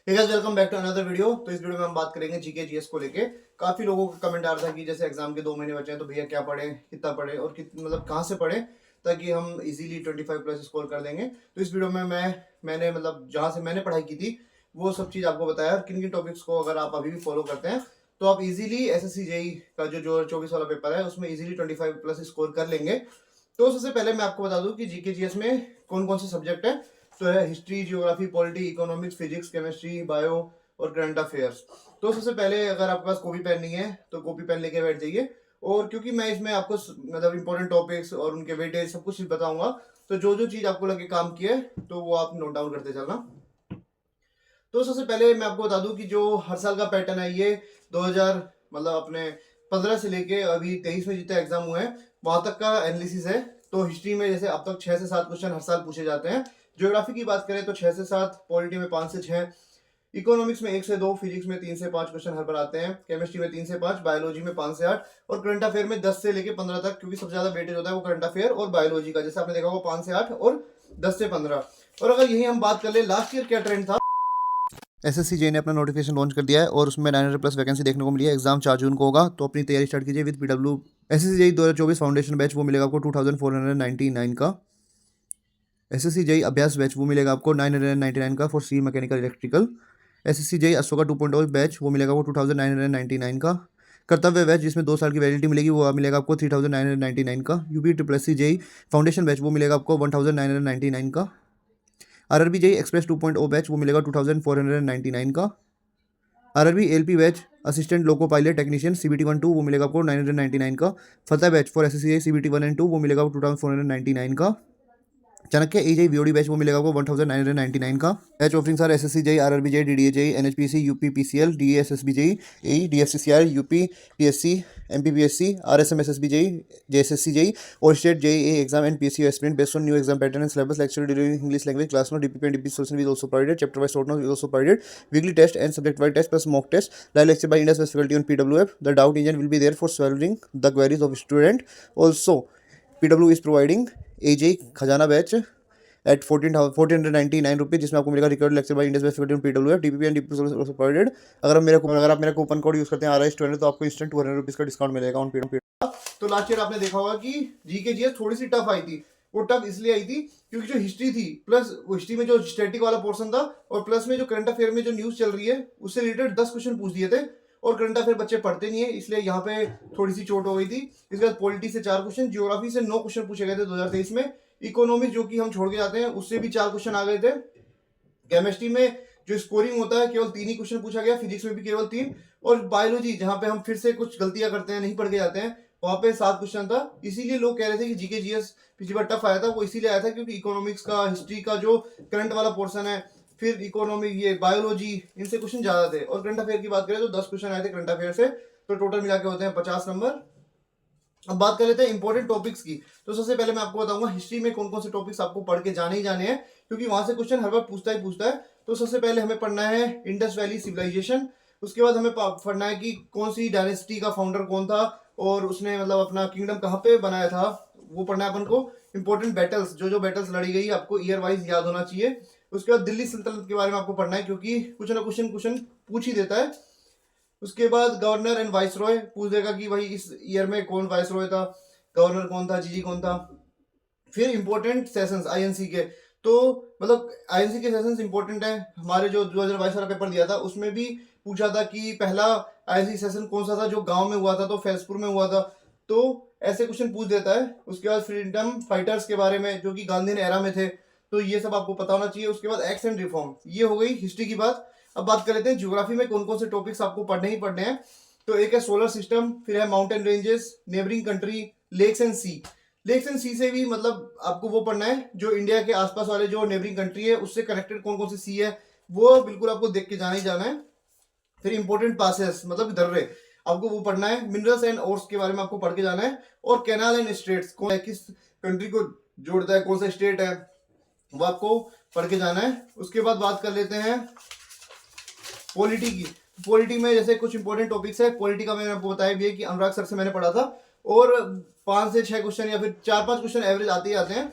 Hey guys, welcome back to another video. तो इस video में हम बात करेंगे जीके जीएस को लेके। काफी लोगों का कमेंट आ रहा था कि जैसे एग्जाम के 2 महीने बचे हैं तो भैया क्या पढ़े, कितना पढ़े और मतलब कहाँ से पढ़े ताकि हम इजीली 25 प्लस स्कोर कर देंगे। तो इस वीडियो में मैंने मतलब जहाँ से मैंने पढ़ाई की थी वो सब चीज़ आपको बताया। किन किन टॉपिक्स को अगर आप अभी भी फॉलो करते हैं तो आप इजीली एसएससी जेई का जो 2024 वाला पेपर है उसमें इजीली 25 प्लस स्कोर कर लेंगे। तो सबसे पहले मैं आपको बता दूं कि जीके जीएस में कौन कौन से सब्जेक्ट है। तो है history, geography, polity, economics, physics, chemistry, bio और करंट अफेयर्स। तो सबसे पहले अगर आपके पास कॉपी पेन नहीं है तो कॉपी पेन लेके बैठ जाइए। और क्योंकि मैं इसमें आपको मतलब इंपॉर्टेंट टॉपिक्स और उनके वेटेज सब कुछ बताऊंगा, तो जो जो चीज आपको लगे काम की है तो वो आप नोट डाउन करते चलना। तो सबसे पहले मैं आपको बता दूं कि जो हर साल का पैटर्न है ये 2000 मतलब अपने 15 से लेके अभी 23 में जितने एग्जाम हुए हैं वहां तक का एनालिसिस है। तो हिस्ट्री में जैसे अब तक 6 से 7 क्वेश्चन हर साल पूछे जाते हैं। ज्योग्राफी की बात करें तो 6 से 7, पॉलिटी में 5 से 6, इकोनॉमिक्स में 1 से 2, फिजिक्स में 3 से 5 क्वेश्चन हर बार आते हैं, केमिस्ट्री में 3 से 5, बायोलॉजी में 5 से 8 और करंट अफेयर में 10 से लेके 15 तक, क्योंकि सबसे ज्यादा वेटेज होता है वो करंट अफेयर और बायोलॉजी का। जैसे आपने देखा होगा 5 से 8 और 10 से 15। और अगर यही हम बात कर ले लास्ट ईयर क्या ट्रेंड था। एसएससी जे ने अपना नोटिफिकेशन लॉन्च कर दिया है और उसमें 900 प्लस वैकेंसी देखने को मिली है। एग्जाम 4 जून को होगा, तो अपनी तैयारी स्टार्ट कीजिए with PW. SSC JE 2024 foundation batch वो मिलेगा आपको 2499 का। एसएससी जेई अभ्यास बैच वो मिलेगा आपको 999 का for C mechanical electrical. SSC JE Ashoka 2.0 batch वो मिलेगा आपको 2999 का। कर्तव्य बैच जिसमें 2 साल की वैलिडिटी मिलेगी वो मिलेगा आपको 3999 का। UP triple S C JE foundation batch वो मिलेगा आपको 1999 का। आरआरबी जेई एक्सप्रेस 2.0 बैच वो मिलेगा 2499 का। RRB LP batch assistant loco pilot technician CBT 1-2 वो मिलेगा आपको 999 का। Fateh batch for SSC CBT 1 and 2 वो मिलेगा आपको 2499 का। चाणक्य एजेई वीओडी बैच वो मिलेगा आपको 1999 का। Batch offerings are SSC JE, RRB JE, DDA JE, NHPC, UP PCL, DSSB JE, AE, DFCCR, UP PSC, MPPSC, RSMSSB JE, JSSC JE और state JE exam and PSC aspirant based on new exam pattern and syllabus lecture during English language class note DPP and DP solution will also provided chapter wise short notes will also provided weekly test and subject wise test plus mock test live lecture by Indus faculty on PWF the doubt engine will be there for solving the queries of student also PW is providing AJE Khazana batch at 1499 rupees, जिसमें आपको मिलेगा record lecture by Indus faculty on PWF DPP and DP solution provided. अगर आप मेरा coupon code use करते हैं RI student तो आपको इंस्टेंट 200 रुपीज का डिस्काउंट मिलेगा ऑन पीडब्ल्यू। तो लास्ट ईयर आपने देखा होगा कि जीके जीएस थोड़ी सी टफ आई थी। वो टफ इसलिए आई थी क्योंकि जो हिस्ट्री थी प्लस हिस्ट्री में जो स्टैटिक वाला पोर्शन था और प्लस में जो करंट अफेयर में जो न्यूज चल रही है उससे रिलेटेड 10 क्वेश्चन पूछ दिए थे और करंट अफेयर बच्चे पढ़ते नहीं है, इसलिए यहाँ पे थोड़ी सी चोट हो गई थी। इसके बाद पॉलिटी से 4 क्वेश्चन, जियोग्राफी से 9 क्वेश्चन पूछे गए थे 2023 में, इकोनॉमिक्स जो कि हम छोड़ के जाते हैं उससे भी 4 क्वेश्चन आ गए थे। केमिस्ट्री में जो स्कोरिंग होता है केवल 3 ही क्वेश्चन पूछा गया, फिजिक्स में भी केवल 3, और बायोलॉजी जहां पे हम फिर से कुछ गलतियां करते हैं, नहीं पढ़ के जाते हैं, वहां पे 7 क्वेश्चन था। इसीलिए लोग कह रहे थे कि जीके जीएस पिछली बार टफ आया था, वो इसीलिए आया था क्योंकि इकोनॉमिक्स का, हिस्ट्री का जो करंट वाला पोर्शन है, फिर इकोनॉमिक, ये बायोलॉजी, इनसे क्वेश्चन ज्यादा थे। और करंट अफेयर की बात करें तो 10 क्वेश्चन आए थे करंट अफेयर से, तो टोटल मिला के होते हैं 50 नंबर। अब बात कर लेते हैं इंपॉर्टेंट टॉपिक्स की। तो सबसे पहले मैं आपको बताऊंगा हिस्ट्री में कौन कौन से टॉपिक्स आपको पढ़ के जाने ही जाने हैं, क्योंकि वहां से क्वेश्चन हर बार पूछता ही पूछता है। तो सबसे पहले हमें पढ़ना है इंडस वैली सिविलाइजेशन। उसके बाद हमें पढ़ना है कि कौन सी डायनेस्टी का फाउंडर कौन था और उसने मतलब अपना किंगडम कहाँ पे बनाया था, वो पढ़ना है अपन को। इंपॉर्टेंट बैटल्स, जो जो बैटल्स लड़ी गई आपको ईयर वाइज याद होना चाहिए। उसके बाद दिल्ली सल्तनत के बारे में आपको पढ़ना है, क्योंकि कुछ ना क्वेश्चन पूछ ही देता है। उसके बाद गवर्नर एंड वाइस रॉय पूछ देगा कि भाई इस ईयर में कौन वाइस रॉय था, गवर्नर कौन था, जीजी कौन था। फिर इंपॉर्टेंट सेशंस आईएनसी के, तो मतलब आईएनसी के सेशंस इंपॉर्टेंट है। हमारे जो 2022 वाला पेपर दिया था उसमें भी पूछा था कि पहला आईएनसी सेशन कौन सा था जो गांव में हुआ था, तो फैजपुर में हुआ था। तो ऐसे क्वेश्चन पूछ देता है। उसके बाद फ्रीडम फाइटर्स के बारे में जो कि गांधी एरा में थे, तो ये सब आपको पता होना चाहिए। उसके बाद एक्ट एंड रिफॉर्म, ये हो गई हिस्ट्री की बात। अब बात कर लेते हैं ज्योग्राफी में कौन कौन से टॉपिक्स आपको पढ़ने ही पढ़ने हैं। तो एक है सोलर सिस्टम, फिर है mountain ranges, neighbouring country, lakes and sea. Lakes and sea से भी मतलब आपको वो पढ़ना है जो इंडिया के आसपास वाले जो नेबरिंग कंट्री है उससे कनेक्टेड कौन कौन सी सी है, वो बिल्कुल आपको देख के जाना ही जाना है। फिर इंपॉर्टेंट पासेस मतलब दर्रे, आपको वो पढ़ना है। मिनरल्स एंड ओर्स के बारे में आपको पढ़ के जाना है। और कैनाल एंड स्टेट्स, कौन है, किस कंट्री को जोड़ता है, कौन सा स्टेट है, वो आपको पढ़ के जाना है। उसके बाद बात कर लेते हैं पॉलिटी की। पॉलिटी में जैसे कुछ इंपॉर्टेंट टॉपिक्स है। पॉलिटी का मैंने आपको बताया भी है कि अनुराग सर से मैंने पढ़ा था, और 5 से 6 क्वेश्चन या फिर 4-5 क्वेश्चन एवरेज आते ही आते हैं।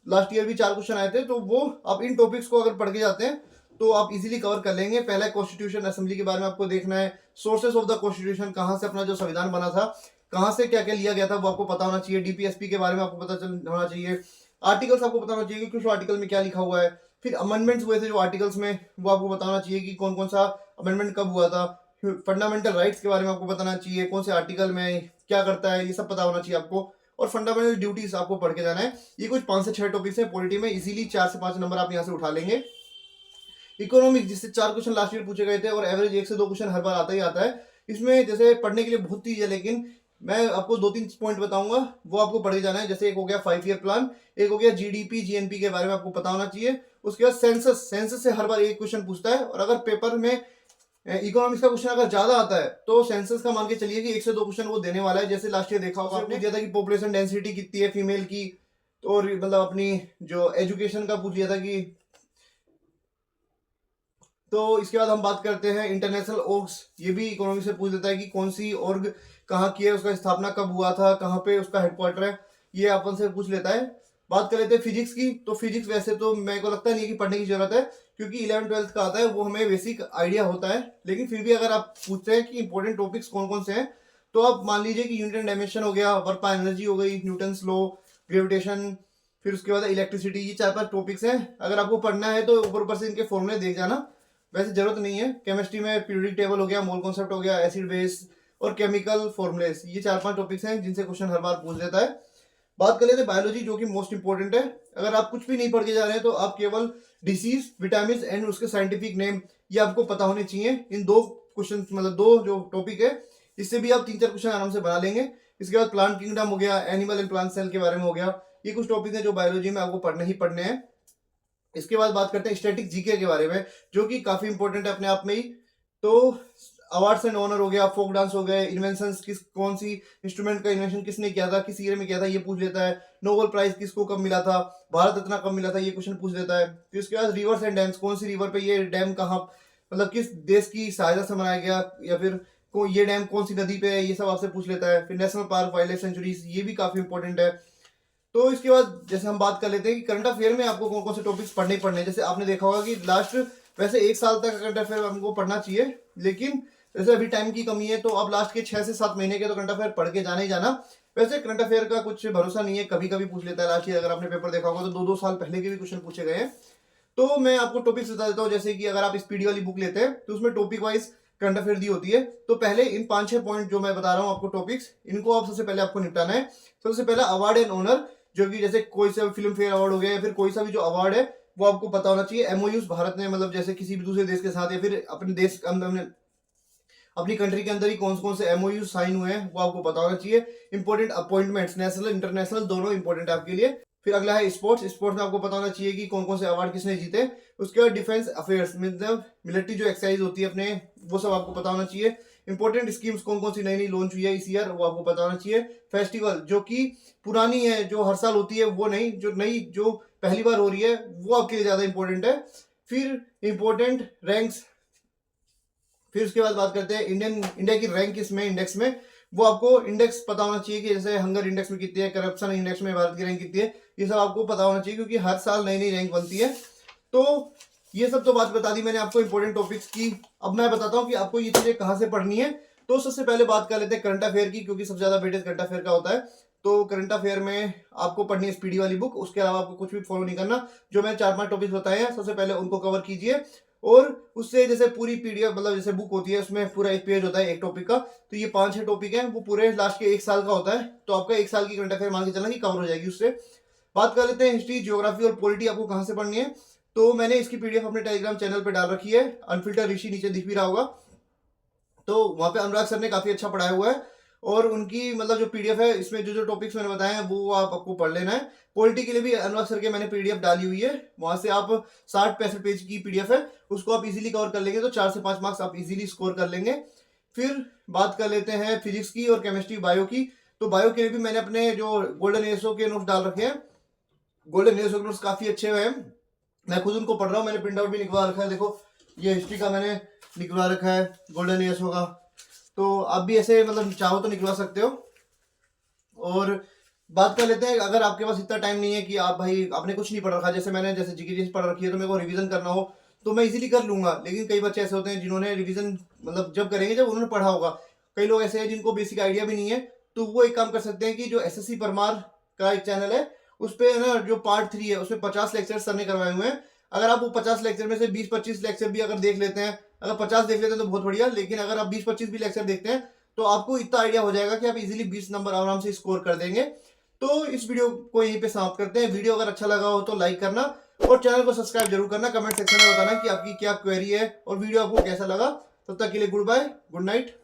लास्ट ईयर भी 4 क्वेश्चन आए थे। तो वो आप इन टॉपिक्स को अगर पढ़ के जाते हैं तो आप इजीली कवर कर लेंगे। पहला कॉन्स्टिट्यूशन असेंबली के बारे में आपको देखना है, सोर्सेस ऑफ द कॉन्स्टिट्यूशन, कहाँ से अपना जो संविधान बना था, कहाँ से क्या क्या लिया गया था वो आपको पता होना चाहिए। डीपीएसपी के बारे में आपको पता होना चाहिए। आर्टिकल्स आपको पता होना चाहिए कि कुछ आर्टिकल में क्या लिखा हुआ है। फिर अमेंडमेंट्स हुए थे जो आर्टिकल्स में, वो आपको बताना चाहिए कि कौन कौन सा अमेंडमेंट कब हुआ था। फंडामेंटल राइट्स के बारे में आपको बताना चाहिए, कौन से आर्टिकल में क्या करता है, ये सब पता होना चाहिए आपको। और फंडामेंटल ड्यूटीज आपको पढ़ के जाना है। ये कुछ 5 से 6 टॉपिक्स है पॉलिटी में, इजीली 4 से 5 नंबर आप यहाँ से उठा लेंगे। इकोनॉमिक्स, जिससे 4 क्वेश्चन लास्ट ईयर पूछे गए थे और एवरेज 1 से 2 क्वेश्चन हर बार आता ही आता है। इसमें जैसे पढ़ने के लिए बहुत चीज है, लेकिन मैं आपको 2-3 पॉइंट बताऊंगा, वो आपको पढ़ के जाना है। जैसे एक हो गया 5 ईयर प्लान, एक हो गया जीडीपी जीएनपी के बारे में आपको पता होना चाहिए। उसके बाद सेंसस, सेंसस से हर बार एक क्वेश्चन पूछता है, और अगर पेपर में इकोनॉमिक्स का क्वेश्चन अगर ज्यादा आता है तो सेंसस का मान के चलिए कि 1 से 2 क्वेश्चन वो देने वाला है। जैसे लास्ट ईयर देखा होगा आपने, दिया था कि पॉपुलेशन डेंसिटी कितनी है फीमेल की, और मतलब अपनी जो एजुकेशन का पूछ लिया था कि। तो इसके बाद हम बात करते हैं इंटरनेशनल ऑर्ग्स, ये भी इकोनॉमिक्स से पूछ देता है कि कौन सी ऑर्ग कहाँ की है, उसका स्थापना कब हुआ था, कहाँ पे उसका हेडक्वार्टर है, ये अपन से पूछ लेता है। बात कर लेते हैं फिजिक्स की। तो फिजिक्स वैसे तो मेरे को लगता नहीं है कि पढ़ने की जरूरत है, क्योंकि 11th-12th का आता है, वो हमें बेसिक आइडिया होता है। लेकिन फिर भी अगर आप पूछते हैं कि इंपॉर्टेंट टॉपिक्स कौन कौन से हैं, तो आप मान लीजिए कि यूनिट एंड डायमेंशन हो गया, वर्क बाय एनर्जी हो गई, न्यूटन्स लॉ, ग्रेविटेशन, फिर उसके बाद इलेक्ट्रिसिटी, ये 4-5 टॉपिक्स हैं। अगर आपको पढ़ना है तो ऊपर ऊपर से इनके फॉर्मूले देख जाना, वैसे जरूरत नहीं है। केमिस्ट्री में पीरियोडिक टेबल हो गया, मोल कॉन्सेप्ट हो गया, एसिड बेस और केमिकल फॉर्मुलेस, ये 4-5 टॉपिक्स हैं जिनसे क्वेश्चन हर बार पूछ लेता है। बात कर लेते हैं बायोलॉजी, जो कि मोस्ट इंपोर्टेंट है। अगर आप कुछ भी नहीं पढ़ के जा रहे हैं तो आप केवल डिसीज, विटामिन एंड उसके साइंटिफिक नेम ये आपको पता होने चाहिए। इन 2 क्वेश्चन, मतलब 2 जो टॉपिक है, इससे भी आप 3-4 क्वेश्चन आराम से बना लेंगे। इसके बाद प्लांट किंगडम हो गया, एनिमल एंड प्लांट सेल के बारे में हो गया, ये कुछ टॉपिक है जो बायोलॉजी में आपको पढ़ने ही पढ़ने हैं। इसके बाद बात करते हैं स्टैटिक जीके के बारे में, जो कि काफी इंपॉर्टेंट है अपने आप में ही। तो अवार्ड्स एंड ऑनर हो गया, फोक डांस हो गए, इन्वेंशंस, किस कौन सी इंस्ट्रूमेंट का इन्वेंशन किसने किया था, किस ईयर में किया था, ये पूछ लेता है। नोबेल प्राइज किसको कब मिला था, भारत रत्न कब मिला था, ये क्वेश्चन पूछ लेता है। फिर उसके बाद रिवर्स एंड डैम्स, कौन सी रिवर पे ये डैम कहाँ, मतलब किस देश की सहायता से बनाया गया, या फिर ये डैम कौन सी नदी पे है, ये सब आपसे पूछ लेता है। फिर national park, wild life sanctuaries, ये भी काफी इंपॉर्टेंट है। तो इसके बाद जैसे हम बात कर लेते हैं कि करंट अफेयर में आपको कौन कौन से टॉपिक्स पढ़ने ही पढ़ने हैं। जैसे आपने देखा होगा कि लास्ट, वैसे 1 साल तक करंट अफेयर हमको पढ़ना चाहिए, लेकिन जैसे अभी टाइम की कमी है तो अब लास्ट के 6 से 7 महीने के तो करंट अफेयर पढ़ के जाना ही जाना। वैसे करंट अफेयर का कुछ भरोसा नहीं है, कभी कभी पूछ लेता है। लास्ट ईयर अगर आपने पेपर देखा होगा तो 2-2 साल पहले के भी क्वेश्चन पूछे गए हैं। तो मैं आपको टॉपिक्स बता देता हूँ। जैसे कि अगर आप इस पीडी वाली बुक लेते हैं तो उसमें टॉपिक वाइज करंट अफेयर दी होती है। तो पहले इन 5-6 पॉइंट जो मैं बता रहा हूँ आपको टॉपिक्स, इनको आप सबसे पहले आपको निपटाना है। सबसे पहला अवार्ड एंड ऑनर, जो कि जैसे कोई सा फिल्म फेयर अवार्ड हो गया, या फिर कोई सा भी जो अवार्ड है वो आपको पता होना चाहिए। एमओयूज भारत ने, मतलब जैसे किसी भी दूसरे देश के साथ या फिर अपने देश के अंदर, अपनी कंट्री के अंदर ही कौन कौन से एमओयू साइन हुए हैं वो आपको पता होना चाहिए। इंपॉर्टेंट अपॉइंटमेंट्स, नेशनल इंटरनेशनल दोनों इंपॉर्टेंट है आपके लिए। फिर अगला है स्पोर्ट्स, स्पोर्ट्स में आपको पता होना चाहिए कि कौन कौन से अवार्ड किसने जीते। उसके बाद डिफेंस अफेयर्स, मतलब मिलिट्री जो एक्सरसाइज होती है अपने, वो सब आपको पता होना चाहिए। इंपॉर्टेंट स्कीम्स कौन कौन सी नई नई लॉन्च हुई है इस ईयर, वो आपको पता होना चाहिए। फेस्टिवल जो कि पुरानी है, जो हर साल होती है, वो नहीं, जो नई जो पहली बार हो रही है, वो आपके लिए ज्यादा इंपॉर्टेंट है। फिर इंपॉर्टेंट रैंक्स, फिर उसके बाद बात करते हैं इंडिया की रैंक किस में, इंडेक्स में, वो आपको इंडेक्स पता होना चाहिए कि जैसे हंगर इंडेक्स में कितनी है, करप्शन इंडेक्स में भारत की रैंक कितनी है, ये सब आपको पता होना चाहिए, क्योंकि हर साल नई नई रैंक बनती है। तो ये सब तो बात बता दी मैंने आपको इंपॉर्टेंट टॉपिक्स की। अब मैं बताता हूँ कि आपको ये चीजें कहाँ से पढ़नी है। तो सबसे पहले बात कर लेते हैं करंट अफेयर की, क्योंकि सबसे ज्यादा वेटेज करंट अफेयर का होता है। तो करंट अफेयर में आपको पढ़नी है स्पीडी वाली बुक, उसके अलावा आपको कुछ भी फॉलो नहीं करना। जो मैंने 4-5 टॉपिक्स बताए हैं, सबसे पहले उनको कवर कीजिए। और उससे जैसे पूरी पीडीएफ, मतलब जैसे बुक होती है उसमें पूरा 1 पेज होता है एक टॉपिक का, तो ये 5-6 टॉपिक हैं, वो पूरे लास्ट के 1 साल का होता है। तो आपका 1 साल की करंट अफेयर मान के चलना कि कवर हो जाएगी उससे। बात कर लेते हैं हिस्ट्री, ज्योग्राफी और पॉलिटी आपको कहाँ से पढ़नी है। तो मैंने इसकी पीडीएफ अपने टेलीग्राम चैनल पे डाल रखी है, अनफिल्टर ऋषि, नीचे दिख भी रहा होगा। तो वहां पे अनुराग सर ने काफी अच्छा पढ़ाया हुआ है, और उनकी मतलब जो पीडीएफ है, इसमें जो जो टॉपिक्स मैंने बताए हैं वो आप आपको पढ़ लेना है। पॉलिटी के लिए भी अनुराग सर के मैंने पीडीएफ डाली हुई है, वहां से आप 60-65 पेज की पीडीएफ है, उसको आप इजीली कवर कर लेंगे तो 4 से 5 मार्क्स आप इजीली स्कोर कर लेंगे। फिर बात कर लेते हैं फिजिक्स की और केमिस्ट्री, बायो की। तो बायो के लिए भी मैंने अपने जो गोल्डन एसओ के नोट्स डाल रखे हैं। गोल्डन एसओ के नोट्स काफी अच्छे हैं, मैं खुद उनको पढ़ रहा हूँ। मैंने प्रिंट आउट भी निकलवा रखा है, देखो ये हिस्ट्री का मैंने निकलवा रखा है, गोल्डन एसओ का। तो आप भी ऐसे मतलब चाहो तो निकलवा सकते हो। और बात कर लेते हैं, अगर आपके पास इतना टाइम नहीं है कि आप भाई आपने कुछ नहीं पढ़ रखा, जैसे मैंने जैसे जीके पढ़ रखी है तो मेरे को रिवीजन करना हो, तो मैं इजीली कर लूंगा। लेकिन कई बच्चे ऐसे होते हैं जिन्होंने रिवीजन मतलब जब करेंगे जब उन्होंने पढ़ा होगा, कई लोग ऐसे हैं जिनको बेसिक आइडिया भी नहीं है, तो वो एक काम कर सकते हैं कि जो एसएससी परमार का एक चैनल है उस पे है ना जो पार्ट 3 है उसमें 50 लेक्चर सर ने करवाए हुए हैं। अगर आप वो 50 लेक्चर में से 20-25 लेक्चर भी अगर देख लेते हैं, अगर 50 देख लेते हैं तो बहुत बढ़िया, लेकिन अगर आप 20-25 भी लेक्चर देखते हैं तो आपको इतना आइडिया हो जाएगा कि आप इजीली 20 नंबर आराम से स्कोर कर देंगे। तो इस वीडियो को यहीं पे समाप्त करते हैं। वीडियो अगर अच्छा लगा हो तो लाइक करना और चैनल को सब्सक्राइब जरूर करना। कमेंट सेक्शन में बताना कि आपकी क्या क्वेरी है और वीडियो आपको कैसा लगा। तब तक के लिए गुड बाय, गुड नाइट।